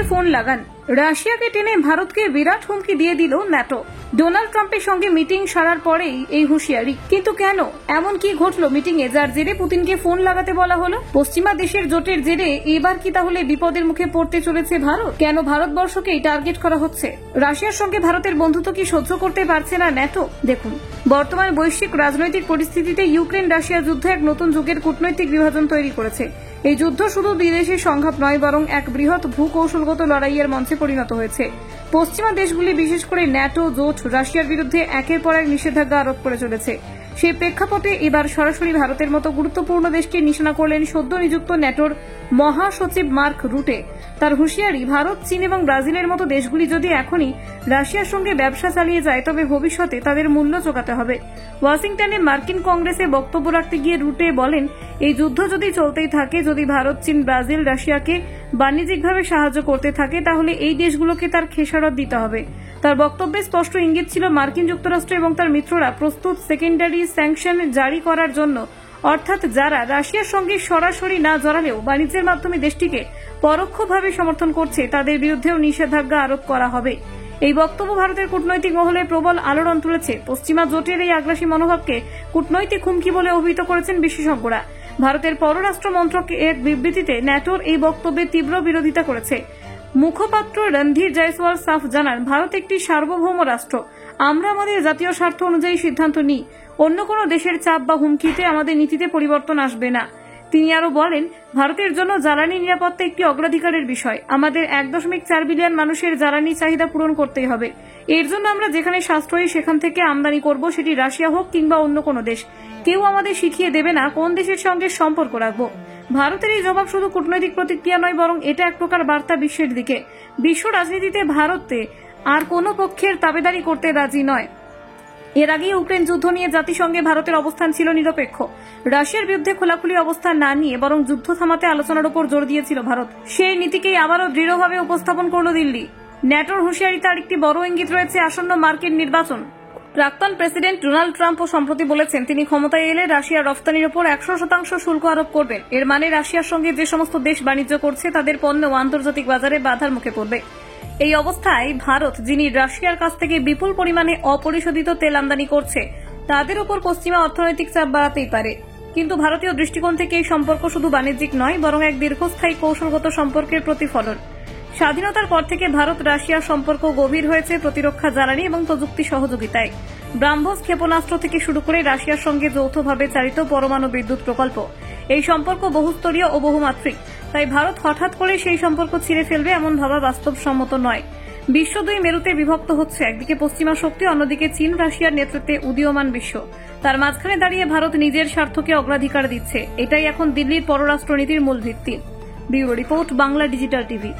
Phone লাগান। রাশিয়াকে টেনে ভারতকে বিরাট হুমকি দিয়ে দিল ন্যাটো। ডোনাল্ড ট্রাম্পের সঙ্গে মিটিং সারার পরেই এই হুঁশিয়ারি। কিন্তু কেন? এমন কি ঘটলো মিটিংয়ে যার জেরে পুতিনকে ফোন লাগাতে বলা হলো? পশ্চিমা দেশের জোটের জেরে এবার কি তাহলে বিপদের মুখে পড়তে চলেছে ভারত? কেন ভারতবর্ষকেই টার্গেট করা হচ্ছে? রাশিয়ার সঙ্গে ভারতের বন্ধুত্ব কি সহ্য করতে পারছে না ন্যাটো? দেখুন, বর্তমান বৈশ্বিক রাজনৈতিক পরিস্থিতিতে ইউক্রেন রাশিয়া যুদ্ধ এক নতুন যুগের কূটনৈতিক বিভাজন তৈরি করেছে। এই যুদ্ধ শুধু বিদেশের সংঘাত নয়, বরং এক বৃহৎ ভূকৌশলগত লড়াইয়ের মঞ্চে পরিণত হয়েছে। পশ্চিমা দেশগুলি, বিশেষ করে ন্যাটো জোট, রাশিয়ার বিরুদ্ধে একের পর এক নিষেধাজ্ঞা আরোপ করে চলেছে। সেই প্রেক্ষাপটে এবার সরাসরি ভারতের মতো গুরুত্বপূর্ণ দেশকে নিশানা করলেন সদ্য নিযুক্ত ন্যাটোর মহাসচিব মার্ক রুটে। তার হুঁশিয়ারি, ভারত, চীন এবং ব্রাজিলের মতো দেশগুলি যদি এখনই রাশিয়ার সঙ্গে ব্যবসা চালিয়ে যায়, তবে ভবিষ্যতে তাদের মূল্য চোকাতে হবে। ওয়াশিংটনে মার্কিন কংগ্রেসে বক্তব্য রাখতে গিয়ে রুটে বলেন, এই যুদ্ধ যদি চলতেই থাকে, যদি ভারত, চীন, ব্রাজিল রাশিয়াকে বাণিজ্যিকভাবে সাহায্য করতে থাকে, তাহলে এই দেশগুলোকে তার খেসারত দিতে হবে। তার বক্তব্যে স্পষ্ট ইঙ্গিত ছিল মার্কিন যুক্তরাষ্ট্র এবং তার মিত্ররা প্রস্তুত সেকেন্ডারি স্যাংশন জারি করার জন্য, অর্থাৎ যারা রাশিয়ার সঙ্গে সরাসরি না জড়ালেও বাণিজ্যের মাধ্যমে দেশটিকে পরোক্ষভাবে সমর্থন করছে, তাদের বিরুদ্ধেও নিষেধাজ্ঞা আরোপ করা হবে। এই বক্তব্য ভারতের কূটনৈতিক মহলে প্রবল আলোড়ন তুলেছে। পশ্চিমা জোটের এই আগ্রাসী মনোভাবকে কূটনৈতিক হুমকি বলে অভিহিত করেছেন বিশেষজ্ঞরা। ভারতের পররাষ্ট্র মন্ত্রক এক বিবৃতিতে ন্যাটোর এই বক্তব্যের তীব্র বিরোধিতা করেছে। মুখপাত্র রণধীর জয়সওয়াল সাফ জানান, ভারত একটি সার্বভৌম রাষ্ট্র। আমরা আমাদের জাতীয় স্বার্থ অনুযায়ী সিদ্ধান্ত নিই। অন্য কোনো দেশের চাপ বা হুমকিতে আমাদের নীতিতে পরিবর্তন আসবে না। তিনি আরো বলেন, ভারতের জন্য জ্বালানি নিরাপত্তা একটি অগ্রাধিকারের বিষয়। আমাদের 1.4 বিলিয়ন মানুষের জ্বালানি চাহিদা পূরণ করতেই হবে। এর জন্য আমরা যেখানে সাশ্রয়ী সেখান থেকে আমদানি করব, সেটি রাশিয়া হোক কিংবা অন্য কোনো দেশ। কেউ আমাদের শিখিয়ে দেবে না কোন দেশের সঙ্গে সম্পর্ক রাখবো। ভারতের এই জবাব শুধু কূটনৈতিক প্রতিক্রিয়া নয়, বরং এটা এক প্রকার বার্তা বিশ্বের দিকে। বিশ্ব রাজনীতিতে ভারতে আর কোনো পক্ষের তাবেদারি করতে রাজি নয়। এর আগে ইউক্রেন যুদ্ধ নিয়ে জাতিসংঘে ভারতের অবস্থান ছিল নিরপেক্ষ। রাশিয়ার বিরুদ্ধে খোলাখুলি অবস্থান না নিয়ে বরং যুদ্ধ থামাতে আলোচনার উপর জোর দিয়েছিল ভারত। সেই নীতিকেই আবারও দৃঢ়ভাবে উপস্থাপন করল দিল্লি। ন্যাটোর হুঁশিয়ারি তার একটি বড় ইঙ্গিত রয়েছে আসন্ন মার্কিন নির্বাচন। প্রাক্তন প্রেসিডেন্ট ডোনাল্ড ট্রাম্পও সম্প্রতি বলেছেন, তিনি ক্ষমতায় এলে রাশিয়ার রফতানির উপর 100% শুল্ক আরোপ করবেন। এর মানে রাশিয়ার সঙ্গে যে সমস্ত দেশ বাণিজ্য করছে, তাদের পণ্য আন্তর্জাতিক বাজারে বাধার মুখে পড়বে। এই অবস্থায় ভারত, যিনি রাশিয়ার কাছ থেকে বিপুল পরিমাণে অপরিশোধিত তেল আমদানি করছে, তাদের উপর পশ্চিমা অর্থনৈতিক চাপ বাড়াতেই পারে। কিন্তু ভারতীয় দৃষ্টিকোণ থেকে এই সম্পর্ক শুধু বাণিজ্যিক নয়, বরং এক দীর্ঘস্থায়ী কৌশলগত সম্পর্কের প্রতিফলন। স্বাধীনতার পর থেকে ভারত রাশিয়ার সম্পর্ক গভীর হয়েছে প্রতিরক্ষা, জ্বালানি এবং প্রযুক্তি সহযোগিতায়। ব্রাহ্মস ক্ষেপণাস্ত্র থেকে শুরু করে রাশিয়ার সঙ্গে যৌথভাবে চালিত পরমাণু বিদ্যুৎ প্রকল্প, এই সম্পর্ক বহুস্তরীয় ও বহুমাত্রিক। তাই ভারত হঠাৎ করে সেই সম্পর্ক ছিঁড়ে ফেলবে এমন ভাবা বাস্তবসম্মত নয়। বিশ্ব দুই মেরুতে বিভক্ত হচ্ছে, একদিকে পশ্চিমা শক্তি, অন্যদিকে চীন রাশিয়ার নেতৃত্বে উদীয়মান বিশ্ব। তার মাঝখানে দাঁড়িয়ে ভারত নিজের স্বার্থকে অগ্রাধিকার দিচ্ছে। এটাই এখন দিল্লির পররাষ্ট্রনীতির মূল ভিত্তি। Bureau report, Bangla digital TV.